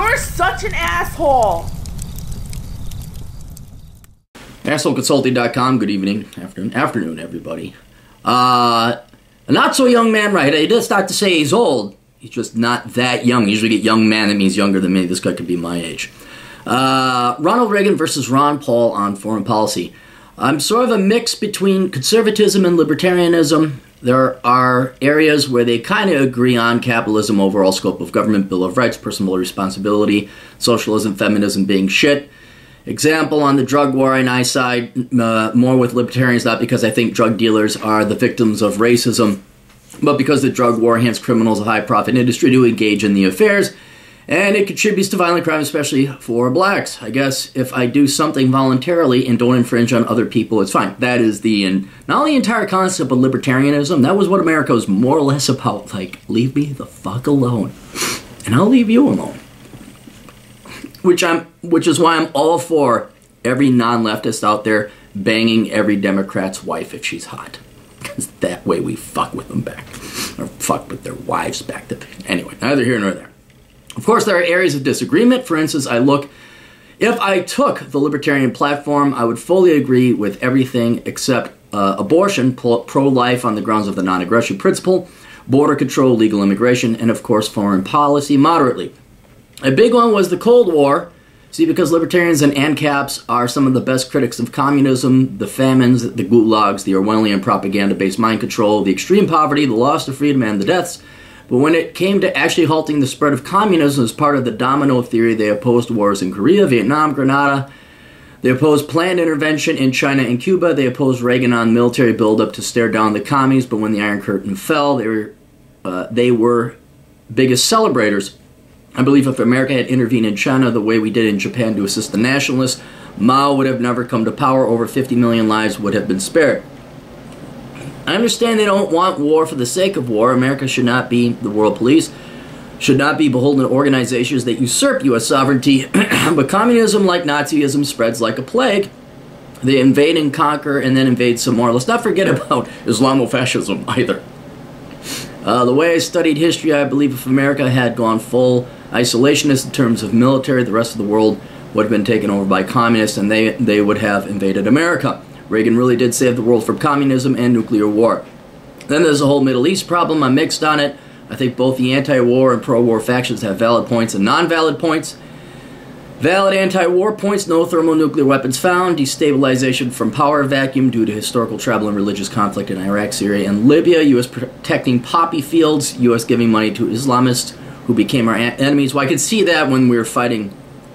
You're such an asshole. AssholeConsulting.com. Good evening, afternoon, everybody. A not so young man, right? It does not to say he's old. He's just not that young. Usually get young man, that means younger than me. This guy could be my age. Ronald Reagan versus Ron Paul on foreign policy. I'm sort of a mix between conservatism and libertarianism. There are areas where they kind of agree on: capitalism, overall scope of government, Bill of Rights, personal responsibility, socialism, feminism being shit. Example, on the drug war, and I side more with libertarians, not because I think drug dealers are the victims of racism, but because the drug war hands criminals a high-profit industry to engage in the affairs, and it contributes to violent crime, especially for blacks. I guess if I do something voluntarily and don't infringe on other people, it's fine. That is and not only the entire concept of libertarianism, that was what America was more or less about. Like, leave me the fuck alone, and I'll leave you alone. Which is why I'm all for every non-leftist out there banging every Democrat's wife if she's hot. Because that way we fuck with them back. Or fuck with their wives back. Anyway, neither here nor there. Of course, there are areas of disagreement. For instance, if I took the libertarian platform, I would fully agree with everything except abortion, pro-life on the grounds of the non-aggression principle, border control, legal immigration, and of course foreign policy moderately. A big one was the Cold War. See, because libertarians and ANCAPs are some of the best critics of communism, the famines, the gulags, the Orwellian propaganda-based mind control, the extreme poverty, the loss of freedom, and the deaths. But when it came to actually halting the spread of communism as part of the domino theory, they opposed wars in Korea, Vietnam, Grenada. They opposed planned intervention in China and Cuba. They opposed Reagan on military buildup to stare down the commies. But when the Iron Curtain fell, they were biggest celebrators. I believe if America had intervened in China the way we did in Japan to assist the nationalists, Mao would have never come to power. Over 50 million lives would have been spared. I understand they don't want war for the sake of war. America should not be the world police, should not be beholden to organizations that usurp U.S. sovereignty. But communism, like Nazism, spreads like a plague. They invade and conquer and then invade some more. Let's not forget about Islamofascism either. The way I studied history, I believe if America had gone full isolationist in terms of military, the rest of the world would have been taken over by communists, and they would have invaded America. Reagan really did save the world from communism and nuclear war. Then there's the whole Middle East problem. I'm mixed on it. I think both the anti-war and pro-war factions have valid points and non-valid points. Valid anti-war points: no thermonuclear weapons found, destabilization from power vacuum due to historical tribal and religious conflict in Iraq, Syria, and Libya, U.S. protecting poppy fields, U.S. giving money to Islamists who became our enemies. Well, I could see that when we were fighting.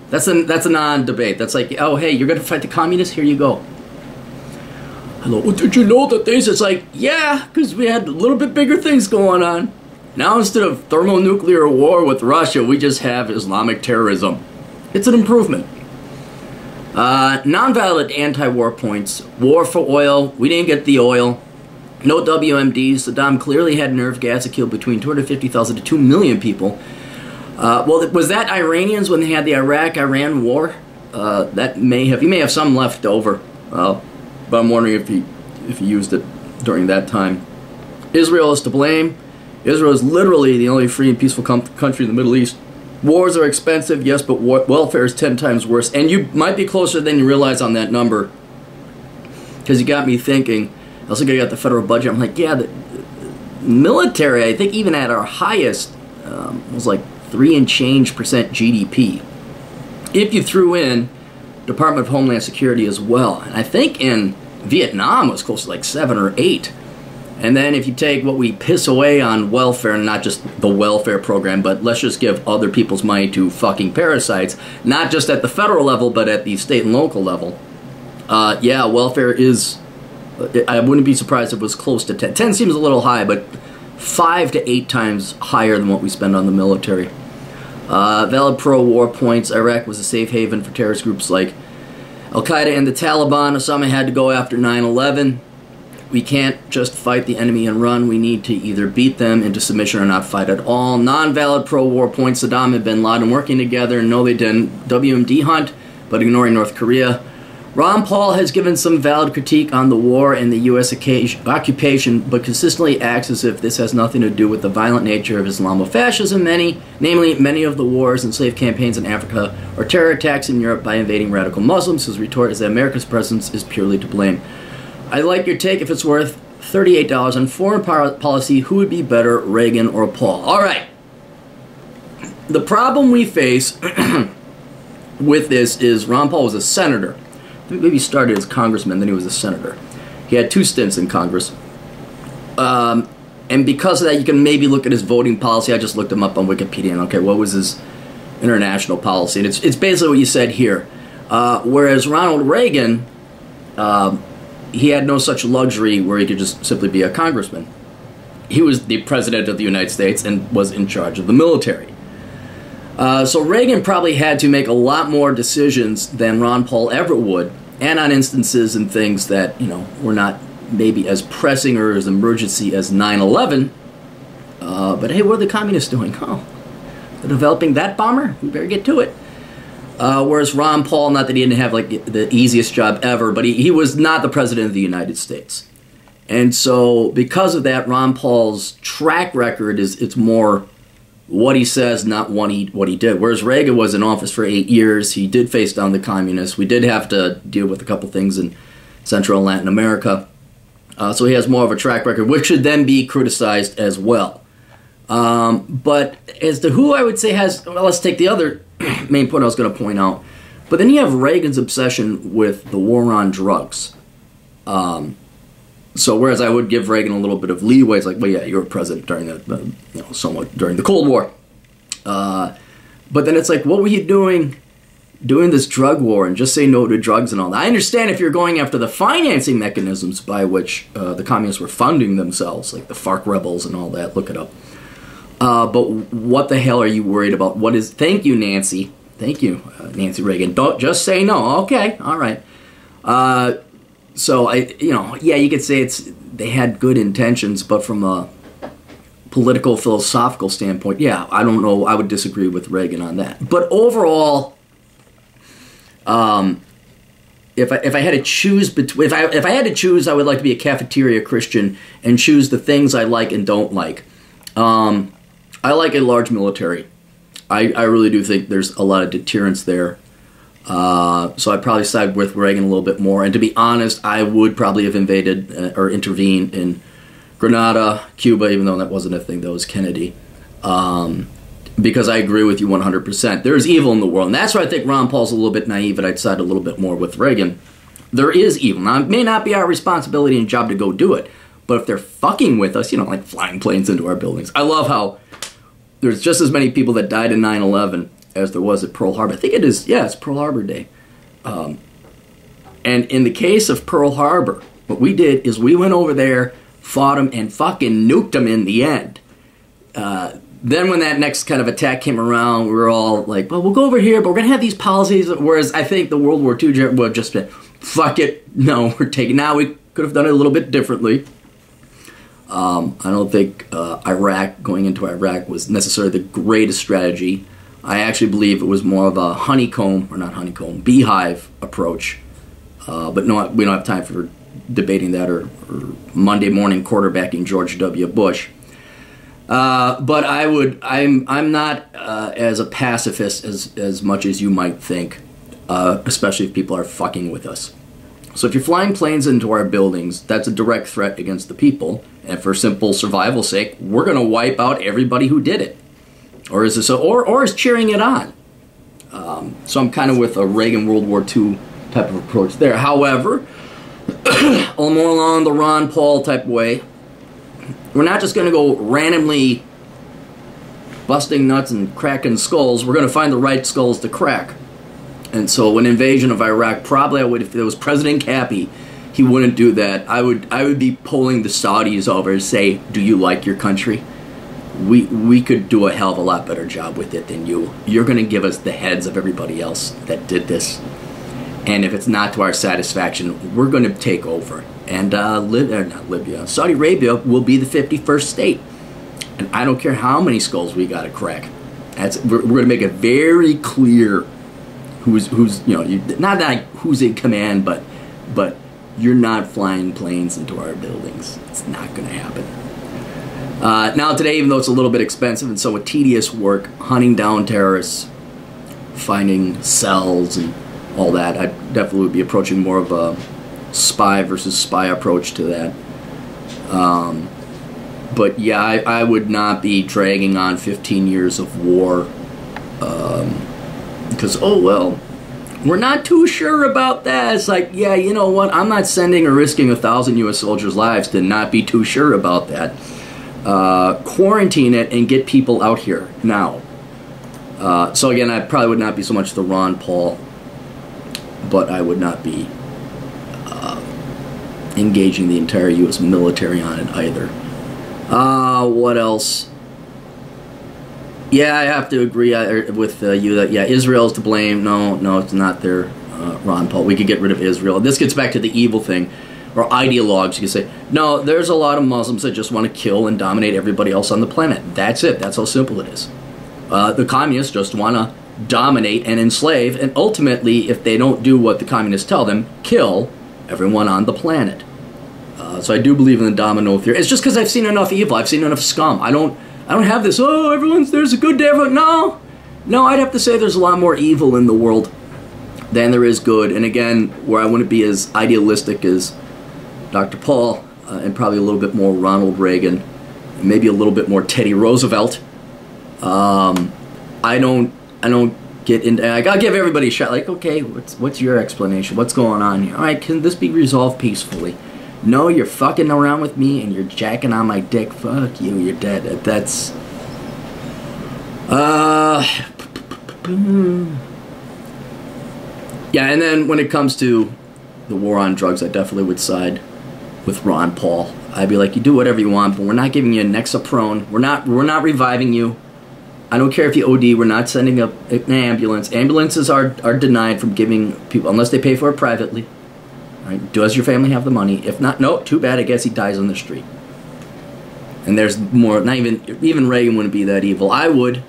That's a non-debate. That's like, oh, hey, you're going to fight the communists? Here you go. Hello, well, did you know that these? It's like, yeah, because we had a little bit bigger things going on. Now instead of thermonuclear war with Russia, we just have Islamic terrorism. It's an improvement. Non-valid anti-war points. War for oil. We didn't get the oil. No WMDs. Saddam clearly had nerve gas that killed between 250,000 to 2 million people. Well, was that Iranians when they had the Iraq-Iran war? He may have some left over. But I'm wondering if he used it during that time. Israel is to blame. Israel is literally the only free and peaceful country in the Middle East. Wars are expensive, yes, but welfare is 10 times worse. And you might be closer than you realize on that number. Because you got me thinking. I also got the federal budget. I'm like, yeah, the military, I think even at our highest, was like 3% and change GDP. If you threw in Department of Homeland Security as well. And I think in Vietnam it was close to like 7 or 8. And then if you take what we piss away on welfare, and not just the welfare program, but let's just give other people's money to fucking parasites, not just at the federal level, but at the state and local level. Yeah, welfare is, I wouldn't be surprised if it was close to 10. 10 seems a little high, but 5 to 8 times higher than what we spend on the military. Valid pro-war points. Iraq was a safe haven for terrorist groups like Al-Qaeda and the Taliban. Osama had to go after 9/11. We can't just fight the enemy and run. We need to either beat them into submission or not fight at all. Non-valid pro-war points. Saddam and bin Laden working together. No, they didn't. WMD hunt, but ignoring North Korea. Ron Paul has given some valid critique on the war and the U.S. occupation, but consistently acts as if this has nothing to do with the violent nature of Islamofascism. Namely, many of the wars and slave campaigns in Africa or terror attacks in Europe by invading radical Muslims. His retort is that America's presence is purely to blame. I like your take. If it's worth $38 on foreign policy, who would be better, Reagan or Paul? All right. The problem we face with this is Ron Paul was a senator. Maybe he started as congressman, then he was a senator. He had 2 stints in Congress. And because of that, you can maybe look at his voting policy. I just looked him up on Wikipedia, and okay, what was his international policy? And it's basically what you said here. Whereas Ronald Reagan, he had no such luxury where he could just simply be a congressman. He was the president of the United States and was in charge of the military. So Reagan probably had to make a lot more decisions than Ron Paul ever would, and on instances and things that, were not maybe as pressing or as emergency as 9/11. But hey, what are the communists doing? Oh, they're developing that bomber? We better get to it. Whereas Ron Paul, not that he didn't have the easiest job ever, but he was not the president of the United States. And so because of that, Ron Paul's track record it's more what he says, not what he did. Whereas Reagan was in office for 8 years. He did face down the communists. We did have to deal with a couple things in Central and Latin America. So he has more of a track record, which should then be criticized as well. But as to who I would say let's take the other main point I was going to point out. But then you have Reagan's obsession with the war on drugs. So whereas I would give Reagan a little bit of leeway, it's like, well, yeah, you were president during somewhat during the Cold War. But then it's like, what were you doing this drug war and just say no to drugs and all that? I understand if you're going after the financing mechanisms by which the communists were funding themselves, like the FARC rebels and all that. Look it up. But what the hell are you worried about? Thank you, Nancy. Thank you, Nancy Reagan. Don't just say no. Okay, all right. So you could say they had good intentions, but from a political, philosophical standpoint, yeah, I don't know. I would disagree with Reagan on that. But overall, if I had to choose if I had to choose, I would like to be a cafeteria Christian and choose the things I like and don't like. I like a large military. I really do think there's a lot of deterrence there. So I'd probably side with Reagan a little bit more. And to be honest, I would probably have invaded or intervened in Grenada, Cuba, even though that wasn't a thing. That was Kennedy. Because I agree with you 100%. There's evil in the world. And that's why I think Ron Paul's a little bit naive, and I'd side a little bit more with Reagan. There is evil. Now, it may not be our responsibility and job to go do it. But if they're fucking with us, like flying planes into our buildings. I love how there's just as many people that died in 9/11 as there was at Pearl Harbor. I think it is, it's Pearl Harbor Day. And in the case of Pearl Harbor, what we did is we went over there, fought them, and fucking nuked them in the end. Then when that next kind of attack came around, we were all like, well, we'll go over here, but we're going to have these policies. Whereas I think the World War II would have just been, fuck it, no, we're taking, now we could have done it a little bit differently. I don't think going into Iraq was necessarily the greatest strategy. I actually believe it was more of a beehive approach. But no, we don't have time for debating that or Monday morning quarterbacking George W. Bush. But I'm not as a pacifist as much as you might think, especially if people are fucking with us. So if you're flying planes into our buildings, that's a direct threat against the people. And for simple survival's sake, we're going to wipe out everybody who did it. Or is this or is cheering it on? So I'm kind of with a Reagan World War II type of approach there. However, more along the Ron Paul type way, we're not just going to go randomly busting nuts and cracking skulls. We're going to find the right skulls to crack. And so an invasion of Iraq, probably I would, if it was President Cappy, he wouldn't do that. I would be pulling the Saudis over and say, do you like your country? We could do a hell of a lot better job with it than you. You're going to give us the heads of everybody else that did this. And if it's not to our satisfaction, we're going to take over. And Saudi Arabia will be the 51st state. And I don't care how many skulls we got to crack. We're going to make it very clear who's not that who's in command, but you're not flying planes into our buildings. It's not going to happen. Now today, even though it's a little bit expensive and so a tedious work, hunting down terrorists, finding cells and all that, I definitely would be approaching more of a spy versus spy approach to that. But yeah, I would not be dragging on 15 years of war because, oh well, we're not too sure about that. It's like, yeah, you know what? I'm not sending or risking 1,000 U.S. soldiers' lives to not be too sure about that. Quarantine it and get people out here now. So again, I probably would not be so much the Ron Paul, but I would not be engaging the entire U.S. military on it either. What else? Yeah, I have to agree with you that, yeah, Israel's to blame. No, it's not their Ron Paul. We could get rid of Israel. This gets back to the evil thing, or ideologues. You could say, no, there's a lot of Muslims that just want to kill and dominate everybody else on the planet. That's it. That's how simple it is. The communists just want to dominate and enslave, and ultimately, if they don't do what the communists tell them, kill everyone on the planet. So I do believe in the domino theory. It's just because I've seen enough evil. I've seen enough scum. I don't have this, oh, there's a good day, everyone. No, I'd have to say there's a lot more evil in the world than there is good. And again, where I wouldn't be as idealistic as Dr. Paul, and probably a little bit more Ronald Reagan, maybe a little bit more Teddy Roosevelt. I don't get into. I'll give everybody a shot. Like, okay, what's your explanation? What's going on here? All right, can this be resolved peacefully? No, you're fucking around with me and you're jacking on my dick. Fuck you, you're dead. That's yeah. And then when it comes to the war on drugs, I definitely would side with Ron Paul. I'd be like, you do whatever you want, but we're not giving you a Nexaprone. We're not reviving you. I don't care if you OD. We're not sending an ambulance. Ambulances are denied from giving people unless they pay for it privately. Right? Does your family have the money? If not, no, too bad. I guess he dies on the street. And there's more. Not even Reagan wouldn't be that evil. I would.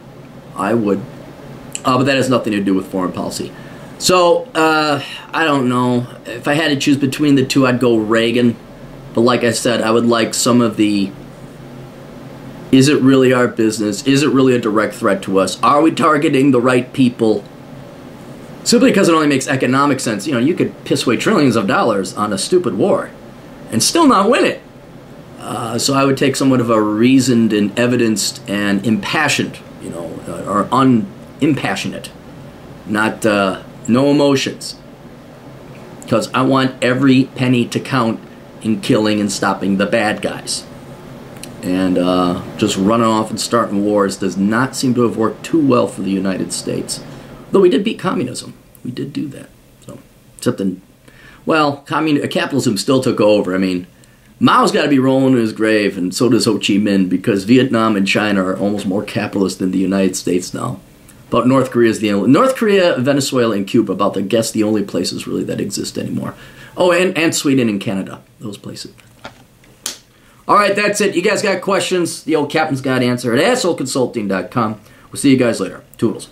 But that has nothing to do with foreign policy. So I don't know. If I had to choose between the two, I'd go Reagan. But like I said, I would like some of the. Is it really our business? Is it really a direct threat to us? Are we targeting the right people? Simply because it only makes economic sense. You know, you could piss away trillions of dollars on a stupid war and still not win it. So I would take somewhat of a reasoned and evidenced and impassioned, or unimpassionate, not no emotions. Because I want every penny to count in killing and stopping the bad guys. And just running off and starting wars does not seem to have worked too well for the United States. Though we did beat communism. We did do that. So, capitalism still took over. I mean, Mao's got to be rolling in his grave, and so does Ho Chi Minh, because Vietnam and China are almost more capitalist than the United States now. But North Korea, Venezuela, and Cuba, the only places really that exist anymore. Oh, and Sweden and Canada. Those places. All right, that's it. You guys got questions? The old captain's got answer at assholeconsulting.com. We'll see you guys later. Toodles.